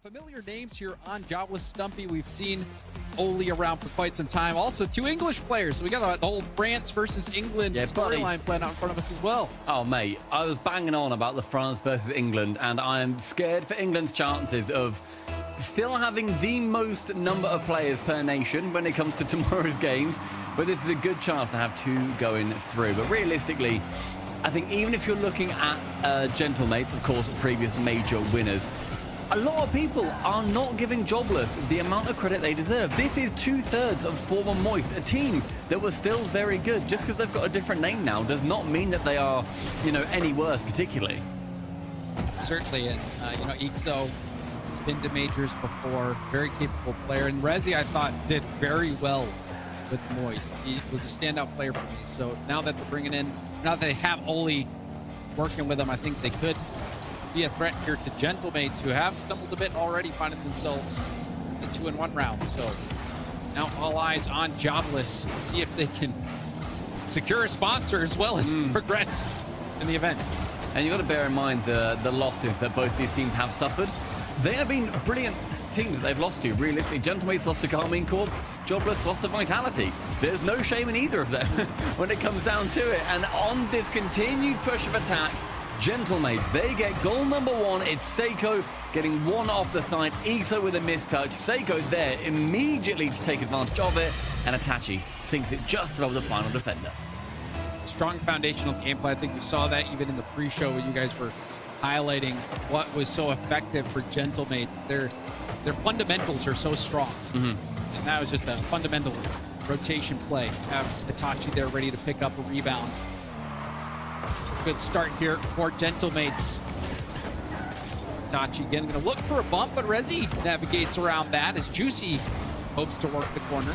familiar names here on Jobless. Stumpy, we've seen Oli around for quite some time. Also, two English players. So we got the whole France versus England storyline planned out in front of us as well. Oh, mate, I was banging on about the France versus England, and I'm scared for England's chances of still having the most number of players per nation when it comes to tomorrow's games. But this is a good chance to have two going through. But realistically, I think even if you're looking at Gentlemates, of course, previous major winners, a lot of people are not giving Jobless the amount of credit they deserve. This is 2/3 of former Moist, a team that was still very good. Just because they've got a different name now does not mean that they are, any worse particularly. Certainly, and Ixo has been to majors before, very capable player. And Rezi, I thought, did very well with Moist. He was a standout player for me. So now that they're bringing in, now that they have Oli working with them, I think they could be a threat here to Gentlemates, who have stumbled a bit already, finding themselves in the 2-1 round. So now all eyes on Jobless to see if they can secure a sponsor as well as progress in the event. And you've got to bear in mind the losses that both these teams have suffered. They have been brilliant teams that they've lost to. Realistically, Gentlemates lost to Carmine Corp, Jobless lost to Vitality. There's no shame in either of them when it comes down to it. And on this continued push of attack, Gentlemates, they get goal number one. It's Seiko getting one off the side. Ixo with a mistouch. Seiko there immediately to take advantage of it. And Itachi sinks it just above the final defender. Strong foundational gameplay. I think we saw that even in the pre-show when you guys were highlighting what was so effective for Gentlemates. Their fundamentals are so strong. And that was just a fundamental rotation play. Have Itachi there ready to pick up a rebound. Good start here for Gentlemates. Itachi again going to look for a bump, but Rezi navigates around that as Juicy hopes to work the corner.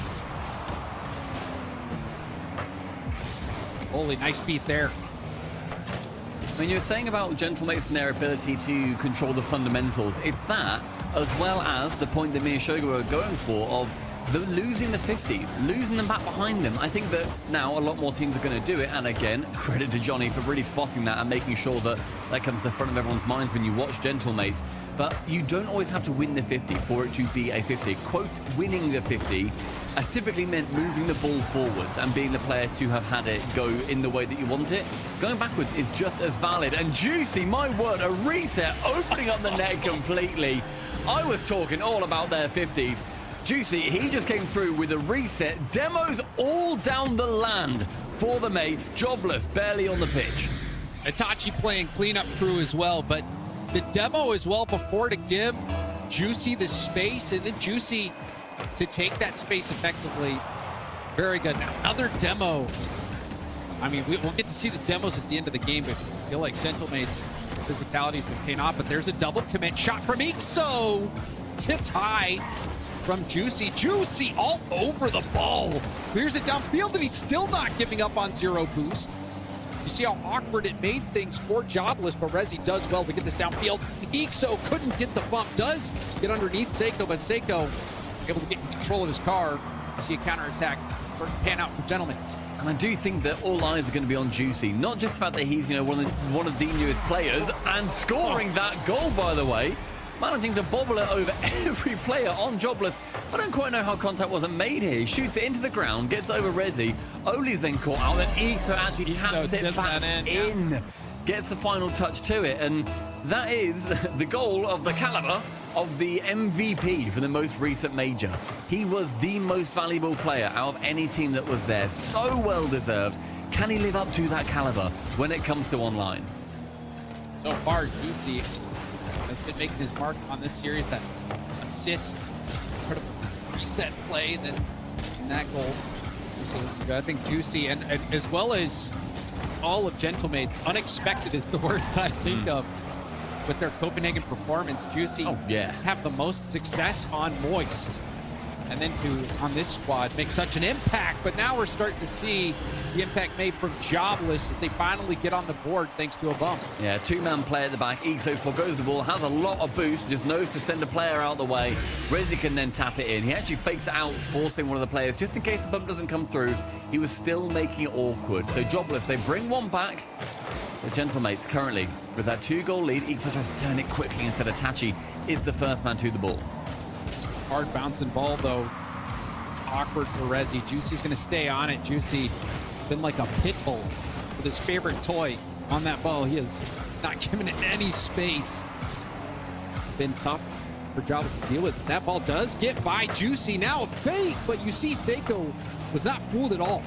Holy, nice beat there. When you're saying about Gentlemates and their ability to control the fundamentals, it's that, as well as the point that me and Shogo are going for of losing the 50s, losing them back behind them. I think that now a lot more teams are going to do it. And again, credit to Johnny for really spotting that and making sure that that comes to the front of everyone's minds when you watch Gentlemates. But you don't always have to win the 50 for it to be a 50. Quote, winning the 50 has typically meant moving the ball forwards and being the player to have had it go in the way that you want it. Going backwards is just as valid. And Juicy, my word, a reset, opening up the net completely. I was talking all about their 50s. Juicy, he just came through with a reset. Demos all down the land for the mates. Jobless, barely on the pitch. Itachi playing cleanup crew as well, but the demo as well before to give Juicy the space, and then Juicy to take that space effectively. Very good. Now, another demo. I mean, we'll get to see the demos at the end of the game, but I feel like Gentlemates' physicality has been paying off, but there's a double commit shot from Ixo. Tipped high from Juicy. Juicy all over the ball. Clears it downfield, and he's still not giving up on zero boost. You see how awkward it made things for Jobless, but Rezi does well to get this downfield. Ixo couldn't get the bump, does get underneath Seiko, but Seiko able to get in control of his car. You see a counterattack sort of pan out for Gentlemates. And I do think that all eyes are going to be on Juicy. Not just the fact that he's, one of the newest players and scoring that goal, by the way. Managing to bobble it over every player on Jobless. I don't quite know how contact wasn't made here. He shoots it into the ground, gets over Rezi. Oli's then caught out, then Ixo actually taps it back in. Yeah. Gets the final touch to it, and that is the goal of the caliber of the MVP for the most recent major. He was the most valuable player out of any team that was there. So well deserved. Can he live up to that caliber when it comes to online? So far, Juicy has been making his mark on this series. That assist, incredible reset play, and then in that goal. So I think Juicy, and as well as all of Gentlemates, unexpected is the word that I think of with their Copenhagen performance. Juicy have the most success on Moist. and then to, on this squad, make such an impact. But now we're starting to see the impact made from Jobless as they finally get on the board thanks to a bump. Yeah, two-man play at the back. Ixo forgoes the ball, has a lot of boost, just knows to send a player out the way. Rezi can then tap it in. He actually fakes it out, forcing one of the players just in case the bump doesn't come through. He was still making it awkward. So Jobless, they bring one back. The Gentlemates currently with that 2-goal lead. Ixo tries to turn it quickly instead. Tachi is the first man to the ball. Hard bouncing ball, though. It's awkward for Rezi. Juicy's going to stay on it. Juicy been like a pit bull with his favorite toy on that ball. He has not given it any space. It's been tough for Jobless to deal with. That ball does get by Juicy. Now a fake, but you see Seiko was not fooled at all.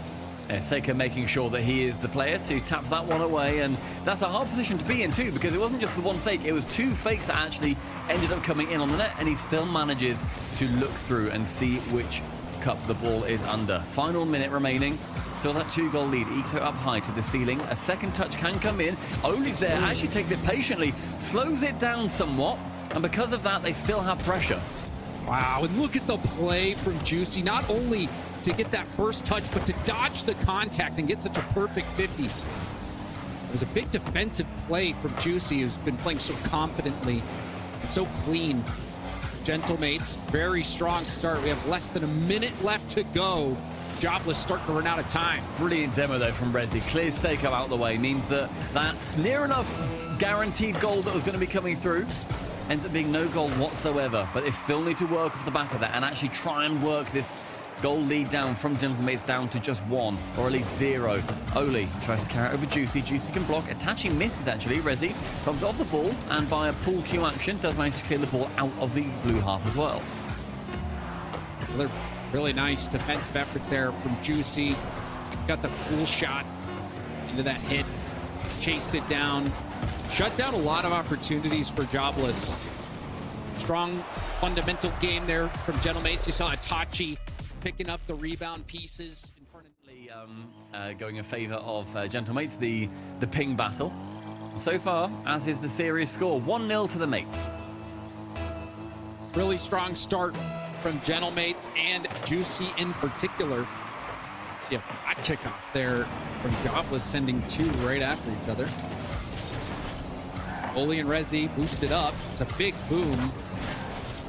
Yeah, Seiko making sure that he is the player to tap that one away, and that's a hard position to be in too, because it wasn't just the one fake, it was two fakes that actually ended up coming in on the net, and he still manages to look through and see which cup the ball is under. Final minute remaining. Still that 2-goal lead. Ixo up high to the ceiling. A second touch can come in. Oli's there, actually takes it patiently, slows it down somewhat, and because of that, they still have pressure. Wow, and look at the play from Juicy. Not only to get that first touch, but to dodge the contact and get such a perfect 50. It was a big defensive play from Juicy, who's been playing so confidently and so clean. Gentlemates, very strong start. We have less than a minute left to go. Jobless starting to run out of time. Brilliant demo though from Rezi. Clears Seiko out the way, means that that near enough guaranteed goal that was going to be coming through ends up being no goal whatsoever, but they still need to work off the back of that and actually try and work this goal lead down from Gentlemates down to just 1, or at least 0. Oli tries to carry it over Juicy. Juicy can block. Attaching misses actually. Rezi comes off the ball and by a pull Q action does manage to clear the ball out of the blue half as well. Another really nice defensive effort there from Juicy. Got the cool shot into that hit. Chased it down. Shut down a lot of opportunities for Jobless. Strong fundamental game there from Gentlemates. You saw Itachi picking up the rebound pieces in front of going in favor of Gentlemates, the ping battle. So far, as is the series score, 1-0 to the mates. Really strong start from Gentlemates and Juicy in particular. See a hot kickoff there from Jobless, sending 2 right after each other. Oli and Rezi boosted up. It's a big boom.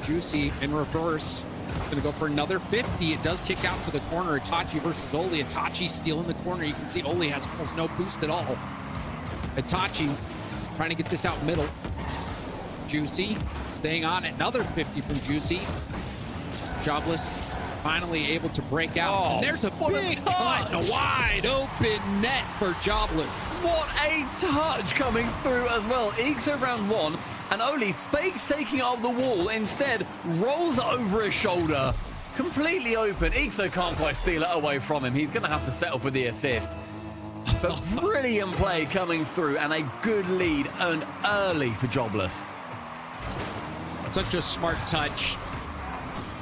Juicy in reverse. It's going to go for another 50. It does kick out to the corner. Itachi versus Oli. Itachi stealing the corner. You can see Oli has almost no boost at all. Itachi trying to get this out middle. Juicy staying on it. Another 50 from Juicy. Jobless finally able to break out. Oh, and there's a big cut and a wide open net for Jobless. What a touch coming through as well. Ixo round 1, and Oli fakes taking it off the wall. Instead, rolls over his shoulder. Completely open. Ixo can't quite steal it away from him. He's going to have to settle for the assist. But brilliant play coming through, and a good lead earned early for Jobless. Such a smart touch.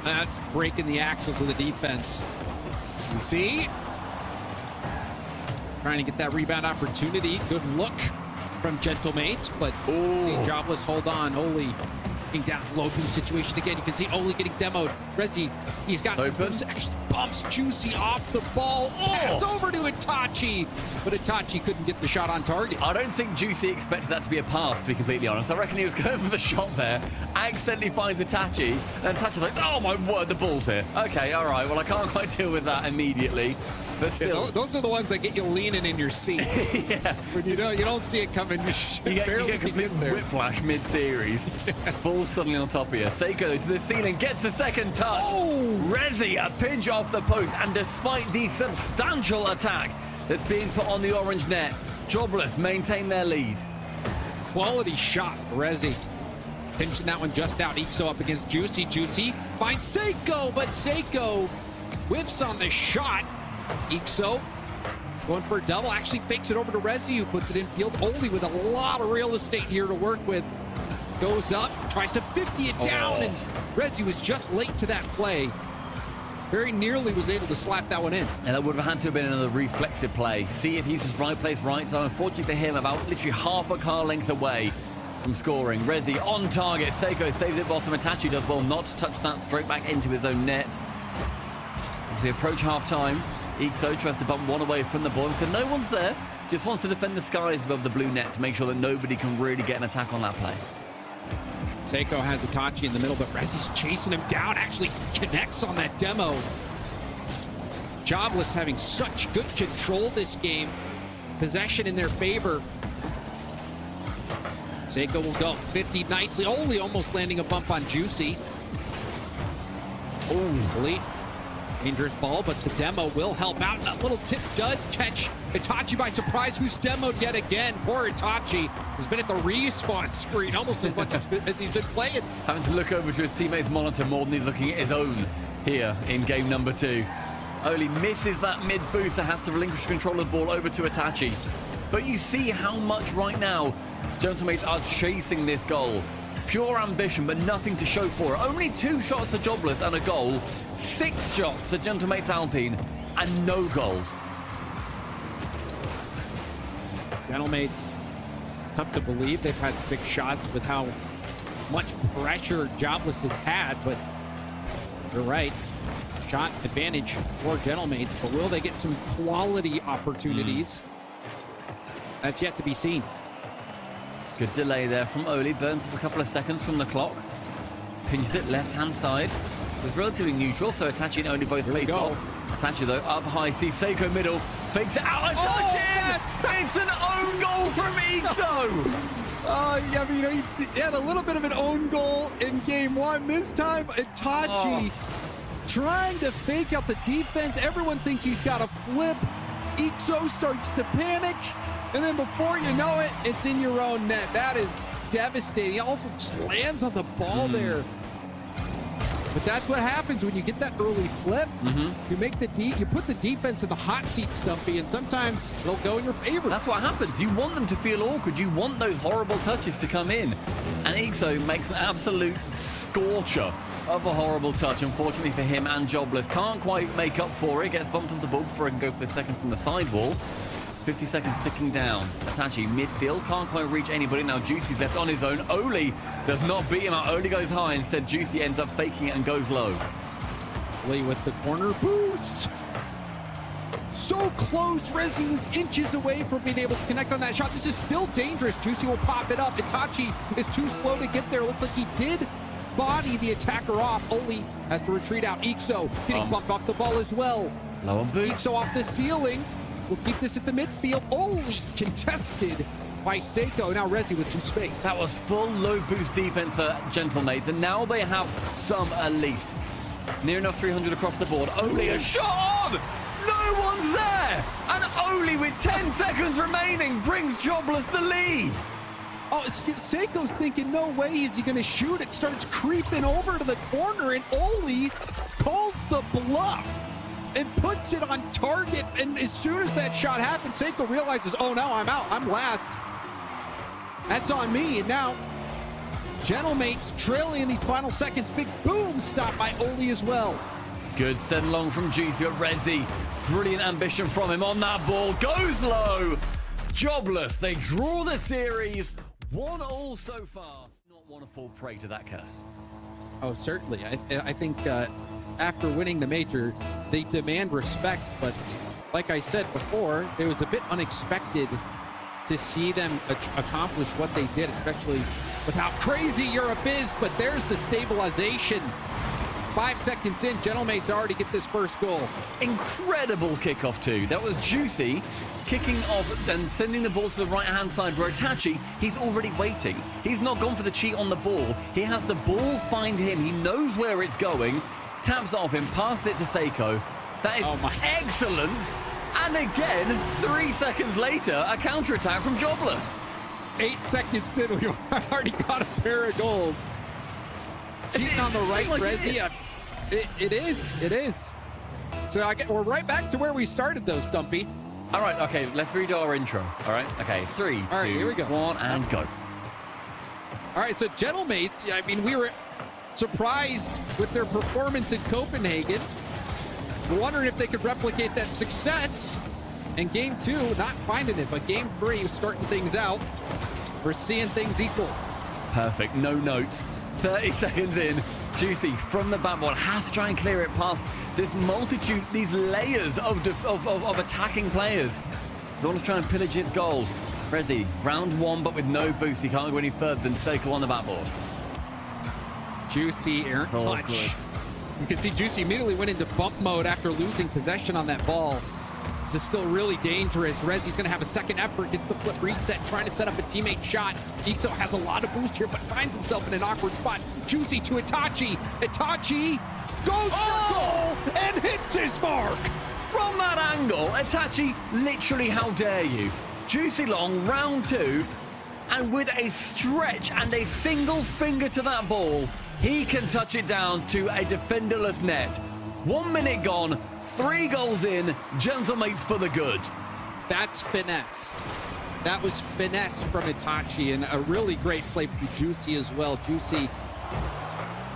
That's breaking the axles of the defense. You see? Trying to get that rebound opportunity. Good look from Gentlemates, but see Jobless hold on. Oli being down low boost situation again. You can see Oli getting demoed. Rezi, he's got boost, actually bumps Juicy off the ball. Pass over to Itachi, but Itachi couldn't get the shot on target. I don't think Juicy expected that to be a pass, to be completely honest. I reckon he was going for the shot there, accidentally finds Itachi, and Itachi's like, oh my word, the ball's here. Okay, all right, well, I can't quite deal with that immediately. But still, yeah, those are the ones that get you leaning in your seat. Yeah. When you don't see it coming, you get complete whiplash mid-series. Ball suddenly on top of you. Seiko to the ceiling, gets the second touch. Rezi, a pinch off the post, and despite the substantial attack that's being put on the orange net, Jobless maintain their lead. Quality shot, Rezi. Pinching that one just out. Ixo up against Juicy. Juicy finds Seiko, but Seiko whiffs on the shot. Ixo going for a double, actually fakes it over to Rezi, who puts it in field. Oli with a lot of real estate here to work with. Goes up, tries to 50 it down, and Rezi was just late to that play. Very nearly was able to slap that one in. And that would have had to have been another reflexive play. See if he's just right place, right time. Unfortunately for him, about literally half a car length away from scoring. Rezi on target. Seiko saves it bottom. Itachi does well not to touch that straight back into his own net. As we approach half-time, Ixo tries to bump one away from the ball and said no one's there. Just wants to defend the skies above the blue net to make sure that nobody can really get an attack on that play. Seiko has Itachi in the middle, but Rezi's chasing him down, actually connects on that demo. Jobless having such good control this game. Possession in their favor. Seiko will go 50 nicely. Oli almost landing a bump on Juicy. Oh, Oli. Dangerous ball, but the demo will help out. And that little tip does catch Itachi by surprise, who's demoed yet again. Poor Itachi has been at the respawn screen almost as much as he's been playing. Having to look over to his teammate's monitor more than he's looking at his own here in game number 2. Oli misses that mid boost and has to relinquish control of the ball over to Itachi. But you see how much right now Gentlemates are chasing this goal. Pure ambition, but nothing to show for it. Only 2 shots for Jobless and a goal. 6 shots for Gentlemates Alpine and no goals. Gentlemates, it's tough to believe they've had 6 shots with how much pressure Jobless has had, but you're right. Shot advantage for Gentlemates, but will they get some quality opportunities? That's yet to be seen. Good delay there from Oli. Burns up a couple of seconds from the clock. Pinches it left-hand side. It was relatively neutral, so Itachi and Oli both face off. Itachi, though, up high. Sees Seiko middle. Fakes it out. Itachi! It's an own goal from Ixo! Yeah, I mean, he had a little bit of an own goal in game 1. This time, Itachi trying to fake out the defense. Everyone thinks he's got a flip. Ixo starts to panic. And then before you know it, it's in your own net. That is devastating. He also just lands on the ball there. But that's what happens when you get that early flip. You make you put the defense in the hot seat, Stumpy, and sometimes they'll go in your favor. That's what happens. You want them to feel awkward. You want those horrible touches to come in. And Ixo makes an absolute scorcher of a horrible touch, unfortunately for him and Jobless. Can't quite make up for it. Gets bumped off the ball before he can go for the second from the sidewall. 50 seconds ticking down. Itachi midfield, can't quite reach anybody. Now Juicy's left on his own. Oli does not beat him out. Oli goes high. Instead, Juicy ends up faking it and goes low. Lee with the corner boost. So close. Rezi was inches away from being able to connect on that shot. This is still dangerous. Juicy will pop it up. Itachi is too slow to get there. Looks like he did body the attacker off. Oli has to retreat out. Ixo getting bumped off the ball as well. Low on boots. Ixo off the ceiling. We'll keep this at the midfield. Oli contested by Seiko. Now Rezi with some space. That was full low boost defense for Gentlemates, and now they have some at least. Near enough 300 across the board. Oli a shot on! No one's there! And Oli with 10 seconds remaining brings Jobless the lead. Oh, Seiko's thinking, no way is he going to shoot. It starts creeping over to the corner, and Oli calls the bluff and puts it on target. And as soon as that shot happens, Seiko realizes, oh, no, I'm out. I'm last. That's on me. And now, Gentlemates trailing in these final seconds. Big boom stop by Oli as well. Good send long from Juicy at Rezi. Brilliant ambition from him on that ball. Goes low. Jobless. They draw the series. 1-1 so far. Not want to fall prey to that curse. Oh, certainly. I think after winning the major, they demand respect. But like I said before, it was a bit unexpected to see them accomplish what they did, especially with how crazy Europe is. But there's the stabilization. 5 seconds in, Gentlemates already get this first goal. Incredible kickoff too. That was Juicy kicking off and sending the ball to the right-hand side where Itachi, he's already waiting. He's not gone for the cheat on the ball. He has the ball find him. He knows where it's going. Taps off him, passes it to Seiko. That is excellent. And again, 3 seconds later, a counter-attack from Jobless. 8 seconds in, we already got a pair of goals. Cheating on the right, Rezi. It is. So we're right back to where we started, though, Stumpy. All right, okay, let's redo our intro. All right, okay, 3, 2, right, here we go. 1, and go. All right, so Gentlemates, I mean, we were surprised with their performance in Copenhagen. We're wondering if they could replicate that success in Game 2, not finding it, but Game 3, starting things out. We're seeing things equal. Perfect, no notes. 30 seconds in, Juicy from the backboard has to try and clear it past this multitude, these layers of attacking players. They want to try and pillage his goal. Rezi, round one, but with no boost. He can't go any further than Seiko on the backboard. Juicy errant touch. You can see Juicy immediately went into bump mode after losing possession on that ball. This is still really dangerous. Rezi's going to have a second effort, gets the flip reset, trying to set up a teammate shot. Ixo has a lot of boost here, but finds himself in an awkward spot. Juicy to Itachi. Itachi goes for goal and hits his mark. From that angle, Itachi, literally, how dare you? Juicy long, round two, and with a stretch and a single finger to that ball, he can touch it down to a defenderless net. 1 minute gone, 3 goals in, gentlemates for the good. That's finesse. That was finesse from Itachi, and a really great play from Juicy as well. Juicy,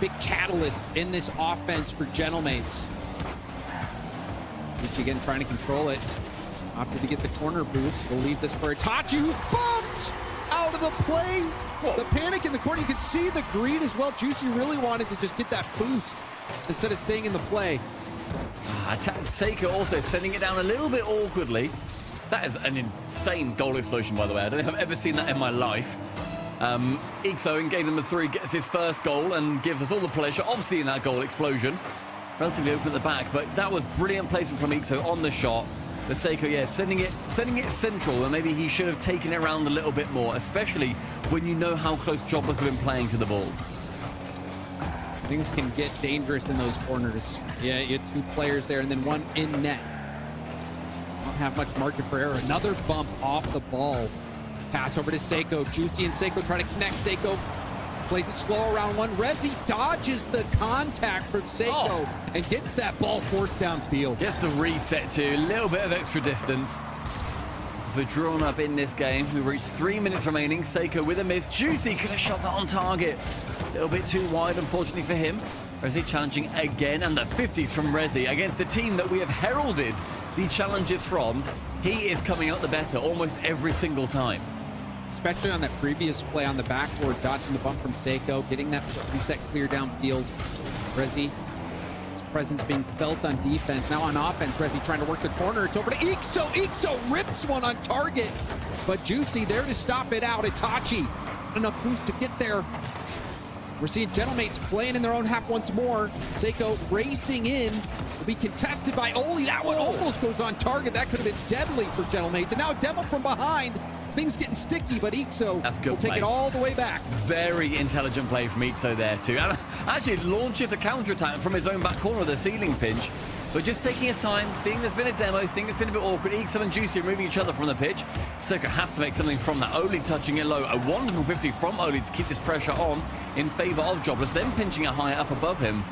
big catalyst in this offense for gentlemates. Juicy again trying to control it. Opted to get the corner boost. We'll leave this for Itachi, who's bumped out of the play. Whoa. The panic in the corner, you could see the greed as well. Juicy really wanted to just get that boost instead of staying in the play. Seiko also sending it down a little bit awkwardly. That is an insane goal explosion, by the way. I don't think I've ever seen that in my life. Ixo in game number 3 gets his first goal and gives us all the pleasure of seeing that goal explosion. Relatively open at the back, but that was brilliant placement from Ixo on the shot. The Seiko, yeah, sending it central, and maybe he should have taken it around a little bit more, especially when you know how close Jobless have been playing to the ball. Things can get dangerous in those corners. Yeah, you had 2 players there and then 1 in net. Don't have much margin for error. Another bump off the ball. Pass over to Seiko. Juicy and Seiko trying to connect. Seiko plays it slow around 1. Rezi dodges the contact from Seiko and gets that ball forced downfield. Gets the reset too. A little bit of extra distance. As we're drawn up in this game, we reached 3 minutes remaining. Seiko with a miss. Juicy could have shot that on target. A little bit too wide, unfortunately for him. Rezi challenging again, and the 50s from Rezi against a team that we have heralded the challenges from. He is coming out the better almost every single time. Especially on that previous play on the backboard, dodging the bump from Seiko, getting that reset clear downfield. Rezi, his presence being felt on defense. Now on offense, Rezi trying to work the corner. It's over to Ixo. Ixo rips one on target, but Juicy there to stop it out. Itachi, not enough boost to get there. We're seeing gentlemates playing in their own half once more. Seiko racing in. Will be contested by Oli. That one almost goes on target. That could have been deadly for gentlemates. And now a demo from behind. Things getting sticky, but Ixo will take it all the way back. Very intelligent play from Ixo there too. And actually launches a counterattack from his own back corner with a ceiling pinch. But just taking his time, seeing there's been a demo, seeing it's been a bit awkward. Ixo and Juicy removing each other from the pitch. Seiko has to make something from that. Oli touching it low. A wonderful 50 from Oli to keep this pressure on in favor of Jobless. Then pinching it higher up above him.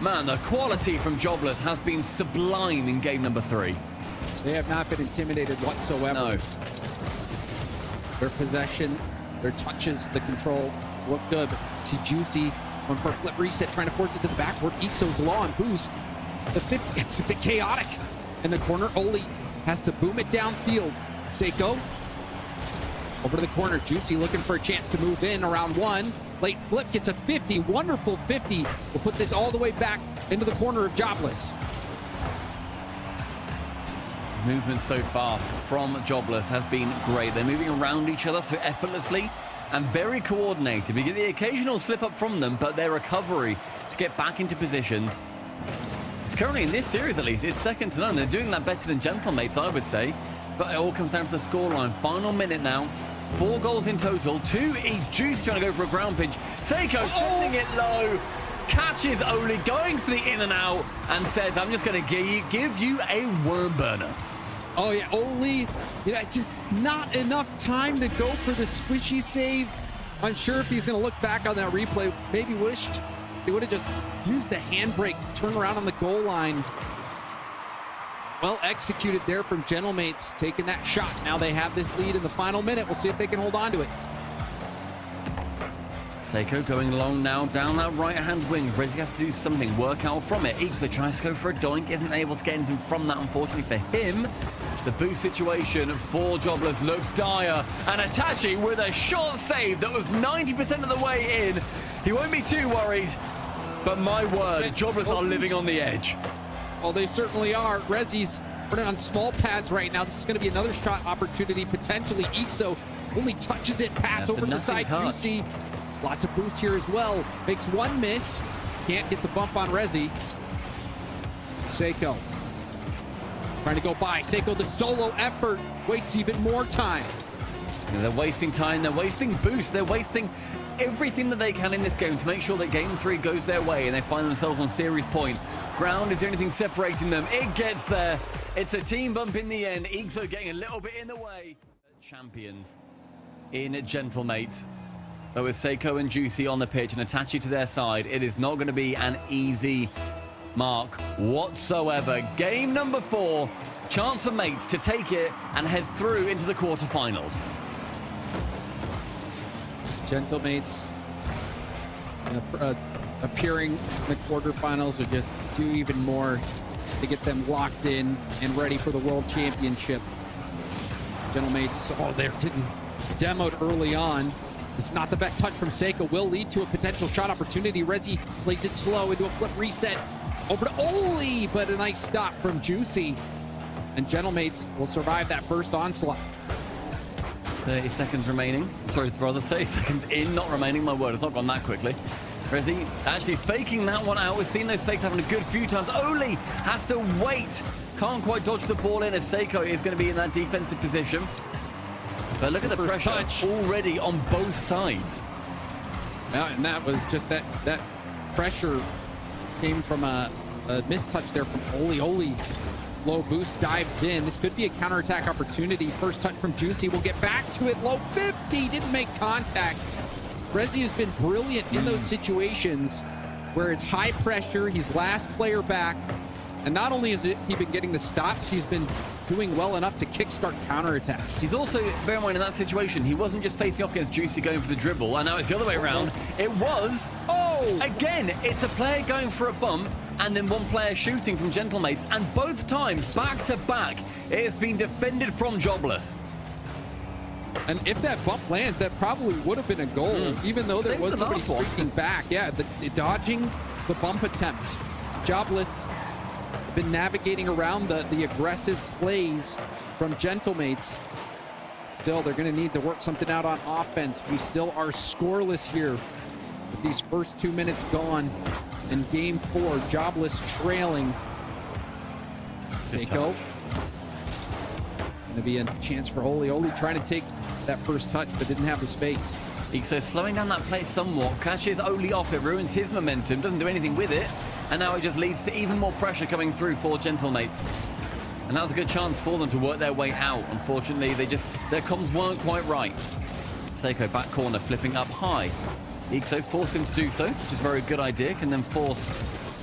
Man, the quality from Jobless has been sublime in game number 3. They have not been intimidated whatsoever. No. Their possession, their touches, the control look good. But see Juicy going for a flip reset, trying to force it to the backboard. Ixo's low on boost. The 50 gets a bit chaotic in the corner. Oli has to boom it downfield. Seiko over to the corner. Juicy looking for a chance to move in around 1. Late flip gets a 50. Wonderful 50. Will put this all the way back into the corner of Jobless. Movement so far from Jobless has been great. They're moving around each other so effortlessly and very coordinated. We get the occasional slip up from them, but their recovery to get back into positions. It's currently in this series, at least, it's second to none. They're doing that better than gentlemates, I would say. But it all comes down to the scoreline. Final minute now. 4 goals in total. 2 each. Juice trying to go for a ground pinch. Seiko sending it low. Catches Oli going for the in and out and says, I'm just going to give you a worm burner. Oh, yeah, Oli, just not enough time to go for the squishy save. Unsure if he's going to look back on that replay. Maybe wished he would have just used the handbrake, turn around on the goal line. Well executed there from gentlemates, taking that shot. Now they have this lead in the final minute. We'll see if they can hold on to it. Seiko going long now down that right-hand wing. Rezi has to do something, work out from it. Ixo tries to go for a doink, isn't able to get anything from that, unfortunately for him. The boost situation for Jobless looks dire. And Itachi with a short save that was 90% of the way in He won't be too worried, but my word, Jobless are living on the edge. Well, they certainly are. Rezi's running on small pads right now. This is going to be another shot opportunity, potentially. Ixo only touches it, pass over to the side. Juicy, lots of boost here as well. Makes one miss. Can't get the bump on Rezi. Seiko trying to go by. Seiko, the solo effort, wastes even more time. They're wasting time, they're wasting boost, they're wasting everything that they can in this game to make sure that game 3 goes their way and they find themselves on series point. Ground, is there anything separating them? It gets there. It's a team bump in the end. Ixo getting a little bit in the way. Champions in Gentlemates. But with Seiko and Juicy on the pitch and Itachi to their side, it is not going to be an easy mark whatsoever. Game number 4, chance for Mates to take it and head through into the quarterfinals. Gentlemates appearing in the quarterfinals would just do even more to get them locked in and ready for the World Championship. Gentlemates, oh, they're getting demoed early on. It's not the best touch from Seiko. Will lead to a potential shot opportunity. Rezi plays it slow into a flip reset. Over to Oli, but a nice stop from Juicy. And Gentlemates will survive that first onslaught. 30 seconds remaining. Sorry, rather 30 seconds in, not remaining. My word, it's not gone that quickly. Rezi actually faking that one out. We've seen those fakes happen a good few times. Oli has to wait. Can't quite dodge the ball in as Seiko is going to be in that defensive position. But look at the pressure already on both sides. Yeah, and that was just that pressure came from a mistouch there from Oli. Oli, low boost, dives in. This could be a counterattack opportunity. First touch from Juicy. We'll get back to it. Low 50, didn't make contact. Rezi has been brilliant in those situations where it's high pressure. He's last player back. And not only has he been getting the stops, he's been doing well enough to kickstart counterattacks. He's also, bear in mind, in that situation, he wasn't just facing off against Juicy going for the dribble, and now it's the other way around. It was, again, it's a player going for a bump, and then one player shooting from Gentlemates, and both times, back to back, it has been defended from Jobless. And if that bump lands, that probably would have been a goal, even though there was somebody streaking back. Yeah, the dodging the bump attempt. Jobless been navigating around the aggressive plays from Gentlemates. Still, they're going to need to work something out on offense. We still are scoreless here with these first 2 minutes gone in game 4. Jobless trailing. Seiko. It's going to be a chance for Oli. Oli trying to take that first touch, but didn't have the space. Ixo slowing down that play somewhat, catches Oli off, it ruins his momentum, doesn't do anything with it, and now it just leads to even more pressure coming through for Gentlemates. And that was a good chance for them to work their way out. Unfortunately, their comms weren't quite right. Seiko back corner, flipping up high. Ixo forced him to do so, which is a very good idea, can then force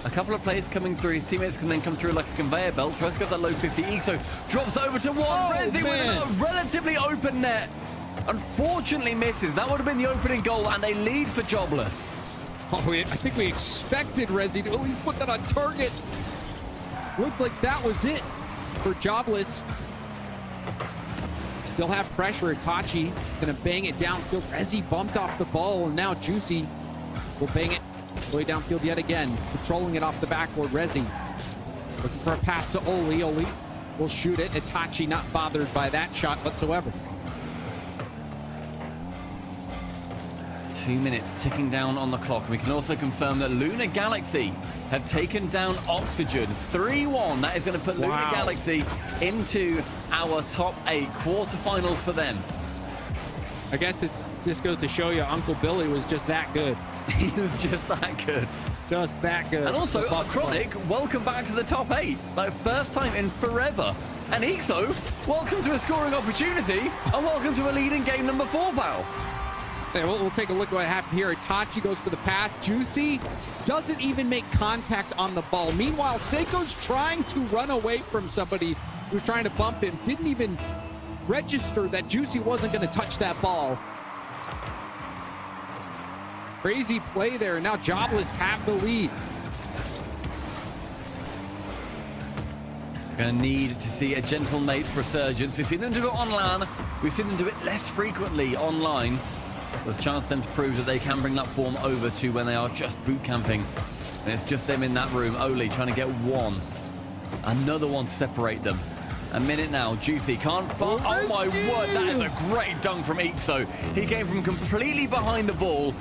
a couple of players coming through. His teammates can then come through like a conveyor belt. Tries to go for that low 50. Ixo drops over to one. Rezi with a relatively open net. Unfortunately misses. That would have been the opening goal, and they lead for Jobless. Oh, I think we expected Rezi to at least put that on target. Looked like that was it for Jobless. Still have pressure. Itachi is going to bang it downfield. Rezi bumped off the ball, and now Juicy will bang it way downfield yet again. Controlling it off the backboard. Rezi looking for a pass to Oli. Oli will shoot it. Itachi not bothered by that shot whatsoever. 2 minutes ticking down on the clock. We can also confirm that Lunar Galaxy have taken down Oxygen 3-1. That is going to put Lunar Galaxy into our top 8 quarterfinals for them. I guess it just goes to show you Uncle Billy was just that good. He was just that good. Just that good. And also, Chronic, welcome back to the top 8. Like, first time in forever. And Ixo, welcome to a scoring opportunity, and welcome to a lead in game number 4, pal. Yeah, we'll take a look at what happened here. Itachi goes for the pass. Juicy doesn't even make contact on the ball. Meanwhile, Seiko's trying to run away from somebody who's trying to bump him. Didn't even register that Juicy wasn't going to touch that ball. Crazy play there. Now Jobless have the lead. Going to need to see a Gentlemates resurgence. We've seen them do it online. We've seen them do it less frequently online. So there's a chance for them to prove that they can bring that form over to when they are just boot camping. And it's just them in that room. Oli trying to get one. Another one to separate them. A minute now. Juicy can't find. Oh my word, that is a great dunk from Ixo. He came from completely behind the ball.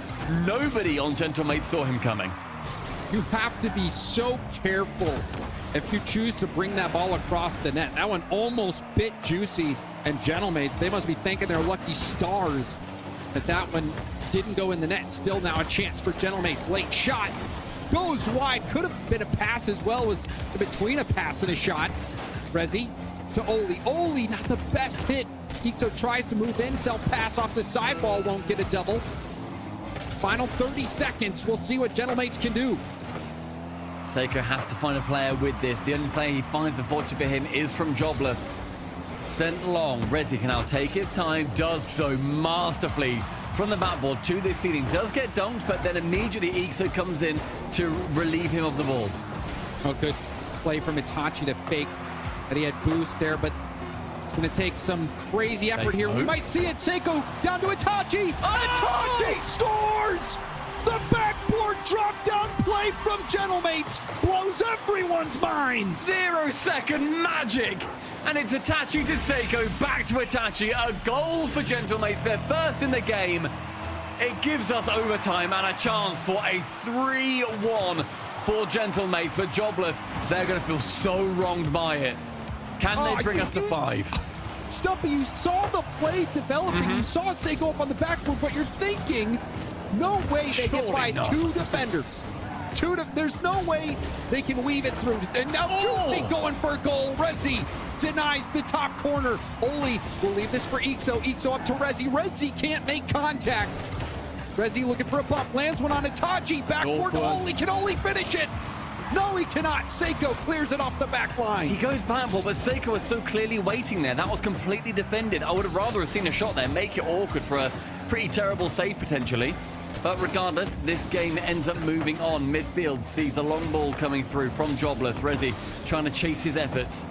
Nobody on Gentlemate saw him coming. You have to be so careful if you choose to bring that ball across the net. That one almost bit Juicy and Gentlemates. They must be thanking their lucky stars that that one didn't go in the net. Still now a chance for Gentlemates. Late shot goes wide. Could have been a pass as well. Was in between a pass and a shot. Rezi to Oli. Oli, not the best hit. Ixo tries to move in. Self-pass off the sideball. Won't get a double. Final 30 seconds. We'll see what Gentlemates can do. Seiko has to find a player with this. The only player he finds, unfortunately for him, is from Jobless. Sent long. Rezi can now take his time. Does so masterfully from the backboard to the ceiling. Does get dunked, but then immediately Ixo comes in to relieve him of the ball. Oh, good play from Itachi to fake that he had boost there, but it's going to take some crazy effort here. We might see it. Seiko down to Itachi. Oh! Itachi scores! The backboard drop down play from Gentlemates blows everyone's minds. 0-second magic. And it's Itachi to Seiko. Back to Itachi. A goal for Gentlemates. Their first in the game. It gives us overtime and a chance for a 3-1 for Gentlemates. But Jobless, they're going to feel so wronged by it. Can they bring us to 5? Stumpy, you saw the play developing. You saw Seiko up on the backboard, but you're thinking, no way they get by two defenders. There's no way they can weave it through. And now Juicy going for a goal. Rezi denies the top corner. Oli will leave this for Ixo. Ixo up to Rezi. Rezi can't make contact. Rezi looking for a bump. Lands one on Itachi. Backboard to Oli. Can Oli finish it? No, he cannot. Seiko clears it off the back line. He goes backboard, but Seiko was so clearly waiting there. That was completely defended. I would have rather have seen a shot there, make it awkward for a pretty terrible save potentially. But regardless, this game ends up moving on. Midfield sees a long ball coming through from Jobless. Rezi trying to chase his efforts.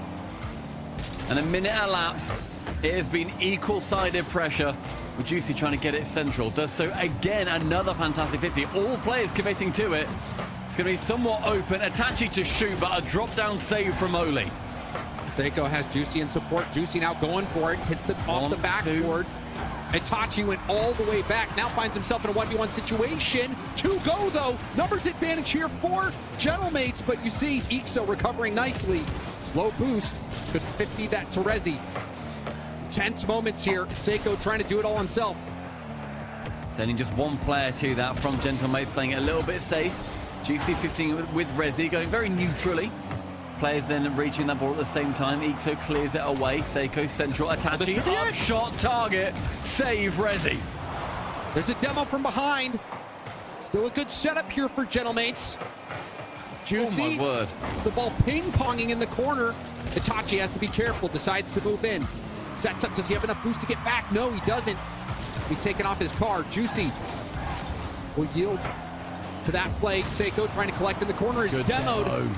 And a minute elapsed. It has been equal-sided pressure. With Juicy trying to get it central. Does so again. Another fantastic 50. All players committing to it. It's going to be somewhat open. Itachi to shoot, but a drop-down save from Oli. Seiko has Juicy in support. Juicy now going for it. Hits them off the backboard. Itachi went all the way back. Now finds himself in a 1v1 situation. 2 go, though. Numbers advantage here for Gentlemates, but you see Ixo recovering nicely. Low boost. Could 50 that to Rezi. Tense moments here. Seiko trying to do it all himself. Sending just one player to that from Gentlemates, playing it a little bit safe. GC 15 with Rezi, going very neutrally. Players then reaching that ball at the same time. Ixo clears it away. Seiko central. Itachi, up shot target. Save Rezi. There's a demo from behind. Still a good setup here for Gentlemates. Juicy. Oh my word. It's the ball ping-ponging in the corner. Itachi has to be careful. Decides to move in. Sets up. Does he have enough boost to get back? No, he doesn't. He's taken off his car. Juicy will yield to that play. Seiko trying to collect in the corner is demoed. Demo.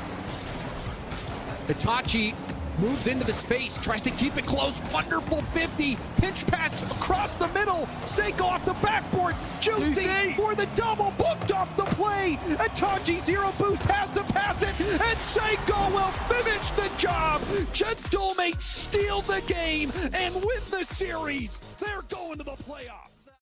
Itachi moves into the space, tries to keep it close. Wonderful 50. Pinch pass across the middle. Seiko off the backboard. Juicy for the double. Booked off the play. Itachi 0 boost has to pass it. And Seiko will finish the job. Gentlemates steal the game and win the series. They're going to the playoffs.